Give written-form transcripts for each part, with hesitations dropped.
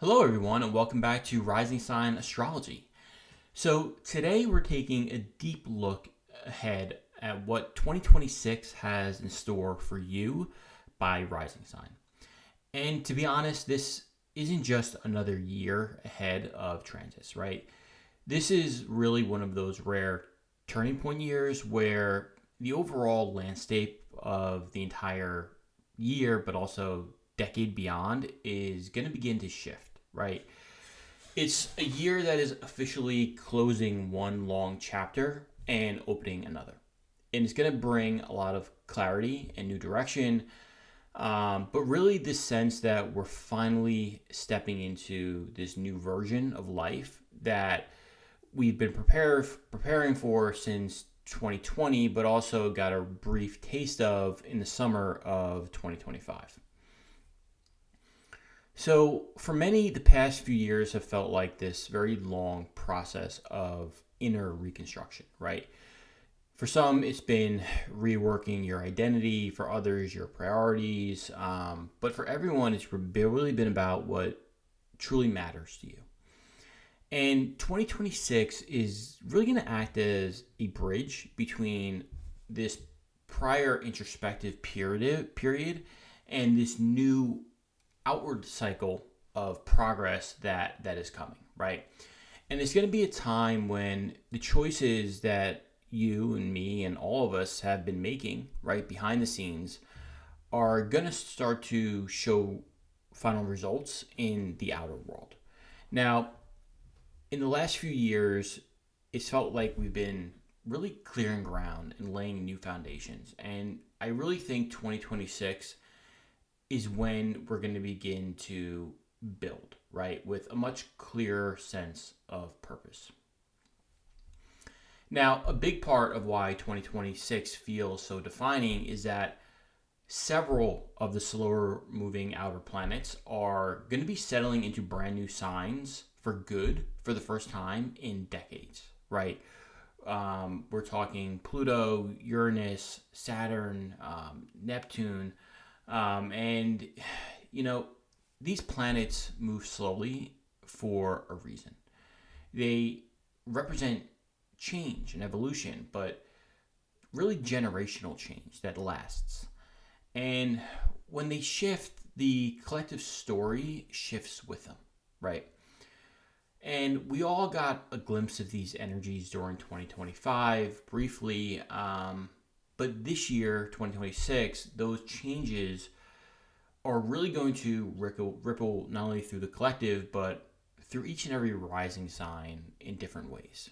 Hello, everyone, and welcome back to Rising Sign Astrology. So, today we're taking a deep look ahead at what 2026 has in store for you by Rising Sign. And to be honest, this isn't just another year ahead of transits, right? This is really one of those rare turning point years where the overall landscape of the entire year, but also decade beyond, is going to begin to shift, right? It's a year that is officially closing one long chapter and opening another. And it's going to bring a lot of clarity and new direction, but really this sense that we're finally stepping into this new version of life that we've been preparing for since 2020, but also got a brief taste of in the summer of 2025. So, for many, the past few years have felt like this very long process of inner reconstruction, right? For some, it's been reworking your identity, for others, your priorities, but for everyone, it's really been about what truly matters to you. And 2026 is really going to act as a bridge between this prior introspective period and this new outward cycle of progress that is coming, right? And it's going to be a time when the choices that you and me and all of us have been making, right, behind the scenes, are going to start to show final results in the outer world. Now, in the last few years, it's felt like we've been really clearing ground and laying new foundations. And I really think 2026 is when we're going to begin to build, right, with a much clearer sense of purpose. Now, a big part of why 2026 feels so defining is that several of the slower moving outer planets are going to be settling into brand new signs for good for the first time in decades, right? We're talking Pluto, Uranus, Saturn, Neptune, and, these planets move slowly for a reason. They represent change and evolution, but really generational change that lasts. And when they shift, the collective story shifts with them, right? And we all got a glimpse of these energies during 2025 briefly, but this year, 2026, those changes are really going to ripple not only through the collective, but through each and every rising sign in different ways.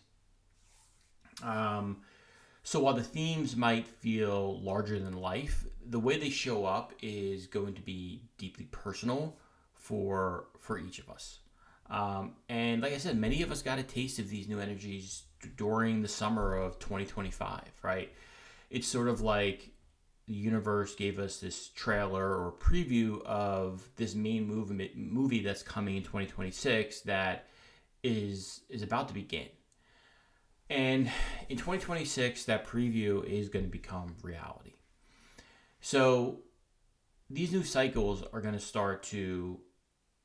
So while the themes might feel larger than life, the way they show up is going to be deeply personal for each of us. And like I said, many of us got a taste of these new energies during the summer of 2025, right? It's sort of like the universe gave us this trailer or preview of this main movie that's coming in 2026 that is about to begin. And in 2026, that preview is going to become reality. So these new cycles are going to start to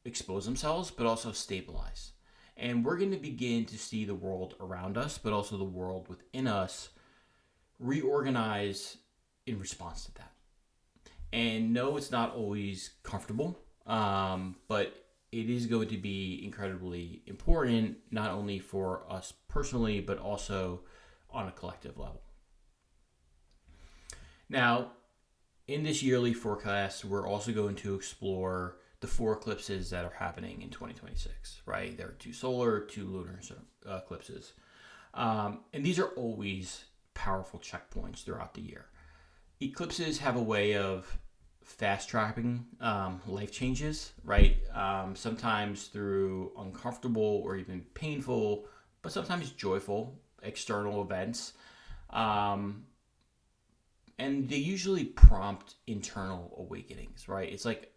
expose themselves, but also stabilize. And we're going to begin to see the world around us, but also the world within us reorganize in response to that. And no, it's not always comfortable, but it is going to be incredibly important, not only for us personally, but also on a collective level. Now, in this yearly forecast, we're also going to explore the 4 eclipses that are happening in 2026, right? There are 2 solar, 2 lunar eclipses. And these are always powerful checkpoints throughout the year. Eclipses have a way of fast-tracking life changes, right? Sometimes through uncomfortable or even painful, but sometimes joyful external events. And they usually prompt internal awakenings, right? It's like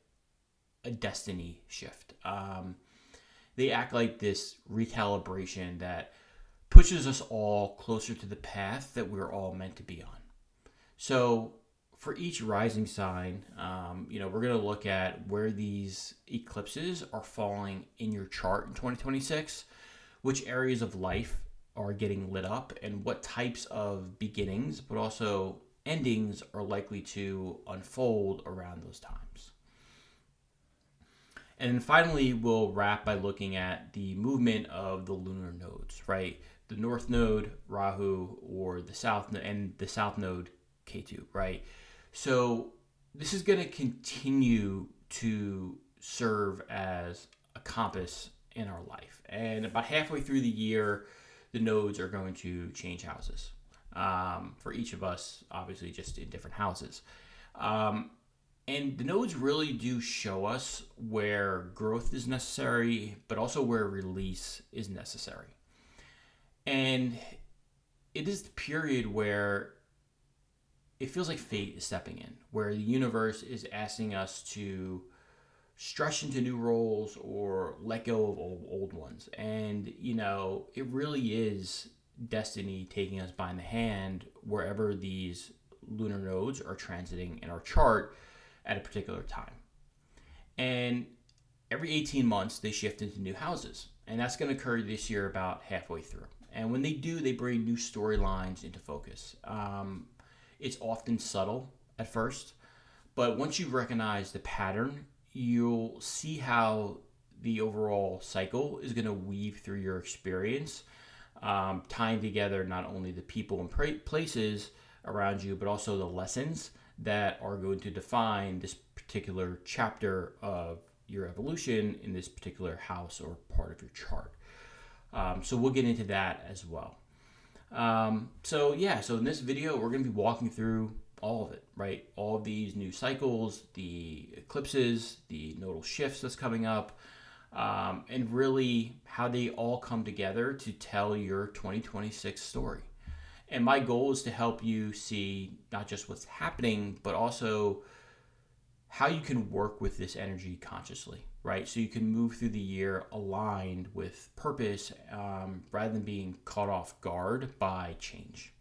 a destiny shift. They act like this recalibration that pushes us all closer to the path that we're all meant to be on. So for each rising sign, we're going to look at where these eclipses are falling in your chart in 2026, which areas of life are getting lit up, and what types of beginnings, but also endings, are likely to unfold around those times. And then finally, we'll wrap by looking at the movement of the lunar nodes, right? The North Node, Rahu, or the South, and the South Node, Ketu, right? So this is going to continue to serve as a compass in our life. And about halfway through the year, the nodes are going to change houses. For each of us, obviously, just in different houses. And the nodes really do show us where growth is necessary, but also where release is necessary. And it is the period where it feels like fate is stepping in, where the universe is asking us to stretch into new roles or let go of old ones. And, it really is destiny taking us by the hand wherever these lunar nodes are transiting in our chart at a particular time. And every 18 months, they shift into new houses. And that's going to occur this year about halfway through. And when they do, they bring new storylines into focus. It's often subtle at first, but once you recognize the pattern, you'll see how the overall cycle is going to weave through your experience, tying together not only the people and places around you, but also the lessons that are going to define this particular chapter of your evolution in this particular house or part of your chart. So we'll get into that as well. So in this video, we're going to be walking through all of it, right? All of these new cycles, the eclipses, the nodal shifts that's coming up, and really how they all come together to tell your 2026 story. And my goal is to help you see not just what's happening, but also how you can work with this energy consciously, right? So you can move through the year aligned with purpose, rather than being caught off guard by change.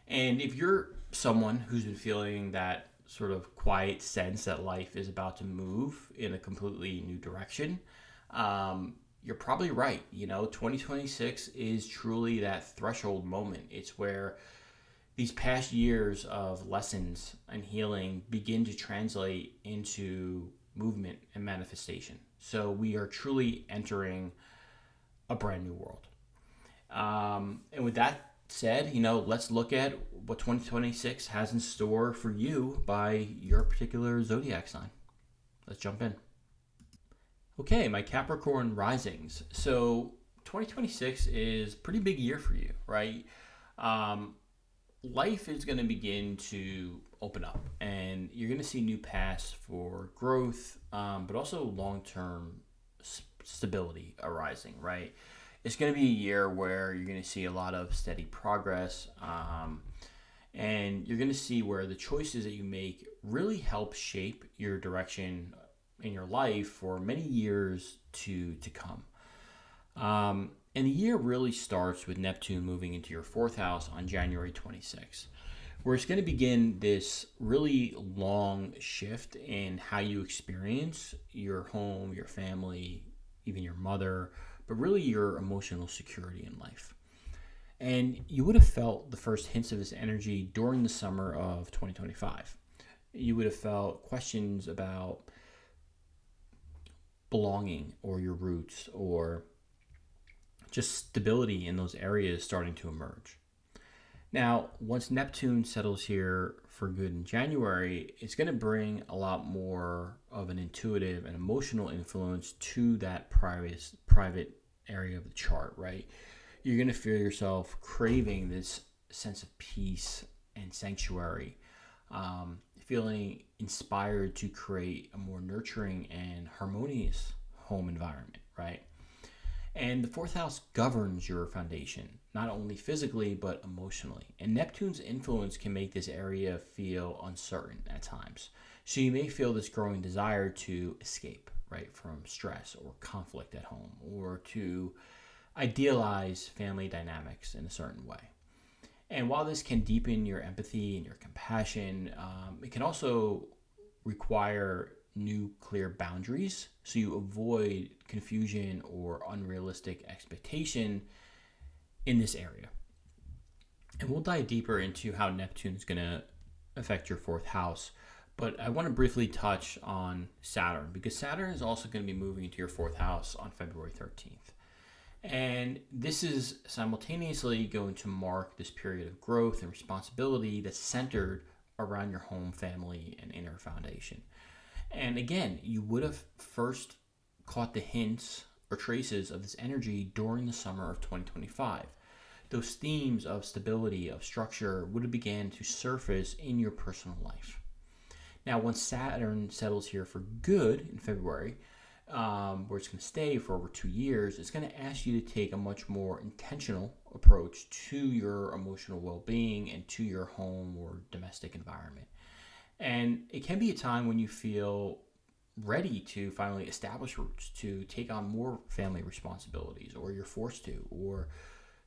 And if you're someone who's been feeling that sort of quiet sense that life is about to move in a completely new direction, you're probably right. 2026 is truly that threshold moment. It's where these past years of lessons and healing begin to translate into movement and manifestation. So we are truly entering a brand new world. And with that said, let's look at what 2026 has in store for you by your particular zodiac sign. Let's jump in. Okay, my Capricorn risings. So 2026 is a pretty big year for you, right? Life is going to begin to open up, and you're going to see new paths for growth, but also long-term stability arising, right? It's going to be a year where you're going to see a lot of steady progress, and you're going to see where the choices that you make really help shape your direction in your life for many years to come. And the year really starts with Neptune moving into your fourth house on January 26th, where it's going to begin this really long shift in how you experience your home, your family, even your mother, but really your emotional security in life. And you would have felt the first hints of this energy during the summer of 2025. You would have felt questions about belonging or your roots, or just stability in those areas starting to emerge. Now, once Neptune settles here for good in January, it's going to bring a lot more of an intuitive and emotional influence to that private area of the chart, right? You're going to feel yourself craving this sense of peace and sanctuary, feeling inspired to create a more nurturing and harmonious home environment, right? And the fourth house governs your foundation, not only physically, but emotionally. And Neptune's influence can make this area feel uncertain at times. So you may feel this growing desire to escape, right, from stress or conflict at home, or to idealize family dynamics in a certain way. And while this can deepen your empathy and your compassion, it can also require new clear boundaries so you avoid confusion or unrealistic expectation in this area. And we'll dive deeper into how Neptune is going to affect your fourth house. But I want to briefly touch on Saturn, because Saturn is also going to be moving into your fourth house on February 13th. And this is simultaneously going to mark this period of growth and responsibility that's centered around your home, family, and inner foundation. And again, you would have first caught the hints or traces of this energy during the summer of 2025. Those themes of stability, of structure, would have began to surface in your personal life. Now, once Saturn settles here for good in February, where it's going to stay for over 2 years, it's going to ask you to take a much more intentional approach to your emotional well-being and to your home or domestic environment. And it can be a time when you feel ready to finally establish roots, to take on more family responsibilities, or you're forced to, or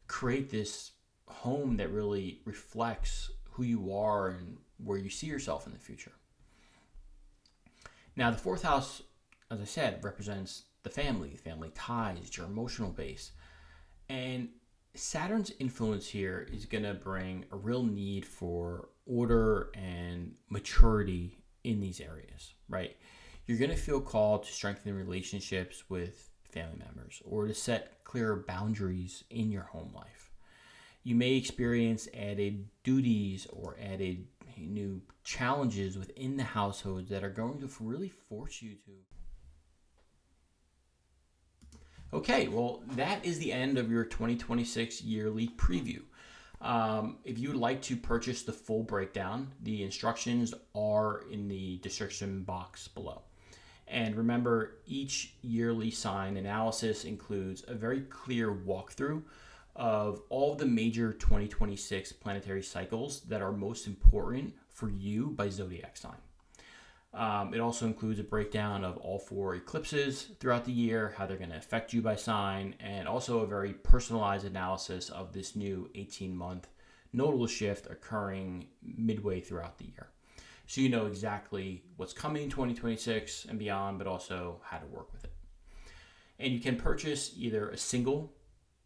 create this home that really reflects who you are and where you see yourself in the future. Now, the fourth house, as I said, represents the family ties, your emotional base. And Saturn's influence here is going to bring a real need for order and maturity in these areas, right? You're going to feel called to strengthen relationships with family members or to set clearer boundaries in your home life. You may experience added duties or added new challenges within the household that are going to really force you to. Okay, well, that is the end of your 2026 yearly preview. If you would like to purchase the full breakdown, the instructions are in the description box below. And remember, each yearly sign analysis includes a very clear walkthrough of all of the major 2026 planetary cycles that are most important for you by zodiac sign. It also includes a breakdown of all 4 eclipses throughout the year, how they're going to affect you by sign, and also a very personalized analysis of this new 18-month nodal shift occurring midway throughout the year. So you know exactly what's coming in 2026 and beyond, but also how to work with it. And you can purchase either a single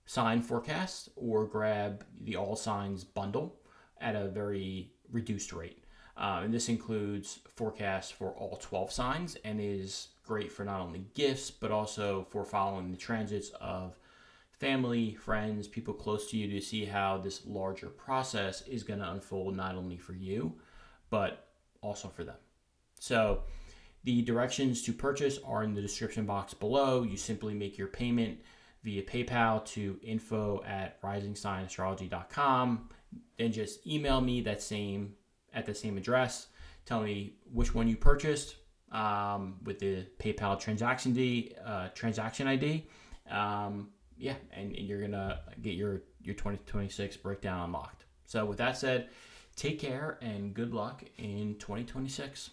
sign forecast or grab the all signs bundle at a very reduced rate. And this includes forecasts for all 12 signs and is great for not only gifts, but also for following the transits of family, friends, people close to you to see how this larger process is going to unfold not only for you, but also for them. So the directions to purchase are in the description box below. You simply make your payment via PayPal to info@risingsignastrology.com. Then just email me at the same address. Tell me which one you purchased with the PayPal transaction ID. And you're gonna get your 2026 breakdown unlocked. So with that said, take care and good luck in 2026.